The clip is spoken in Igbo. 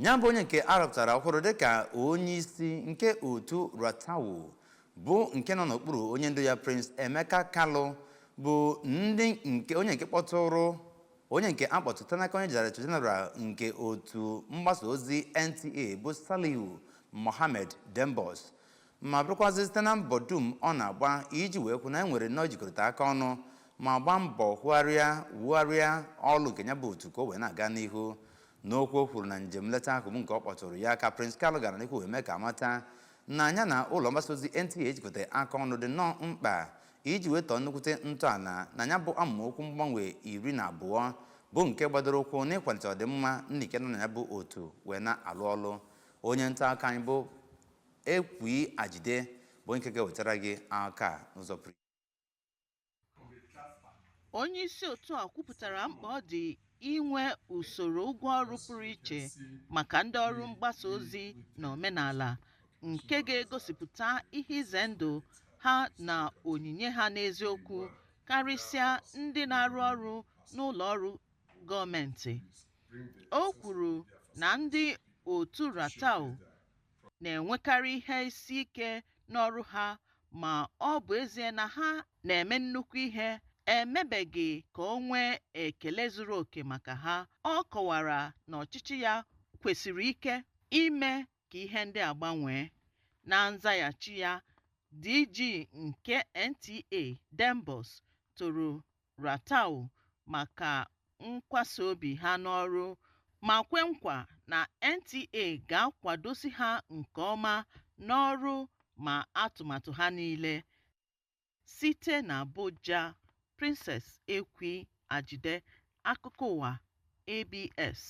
Nyambo onye nke arapụtara ọhụrụ dịka onye isi nke otu RATTAWU bụ nke nọ n'okpuru onye ndu ya Prince Emeka Kalu bụ ndị nke onye nke kpọtụrụ onye nke akpọtụta n'aka onye Director General nke otu mgbasa ozi NTA bụ Saliu Mohammed Dembos ma bụrụkwazị site na mbọ dum ọ na-agba iji wee kwụ na enwere nnọọ jikọrịta aka ọnụ ma gbaa mbọ wugharịa ọlụ nke ya bụ otu ka o wee na-aga n'ihu. N'okwu o kwuru na njem nleta ahụ nke ọ kpọtụrụ ya ka Prince Kalu gara n'ihu wee mee ka amata na anya na ụlọ mgbasa ozi NTA ejikọta aka ọnụ dị nnọọ mkpa iji wee tọọ nnukwute ntọala na ya bụ amụokwu mgbanwe 12 bụ nke gbadoro ụkwụ n'ịkwalite ọdịmma ndị nke nọ na ya bụ otu wee na-alụ ọlụ. Onye nta aka anyị bụ Ekwi Ajide bụ nke ga-ewetara gị aka n'ụzọ pụrụ. Onye isi otu a kwupụtara mkpa ọ dị inwe usoro ụgwọ ọrụ pụrụ iche maka ndị ọrụ mgbasa ozi na omenala nke ga-egosipụta ihe ize ndụ ha na onyinye ha n'eziokwu karịsịa ndị na-arụ ọrụ n'ụlọ ọrụ gọọmenti. O kwuru na ndị otu RATTAWU na-enwekarị ihe isi ike n'ọrụ ha ma ọ bụ ezie na ha na-eme nnukwu ihe emebeghị ka o nwee ekele zuru oke maka ha. Ọ kọwara na ọchịchị ya kwesịrị ike ime ka ihe ndị a gbanwee. Na nzaghachi ya, DG nke NTA Dembos toro RATTAWU maka nkwasa obi ha n'ọrụ ma kwe nkwa na NTA ga-akwadosi ha nke ọma n'ọrụ ma atụmatụ ha niile. Site na Abuja, Princess Ekwi Ajide, akụkọ ụwa ABS.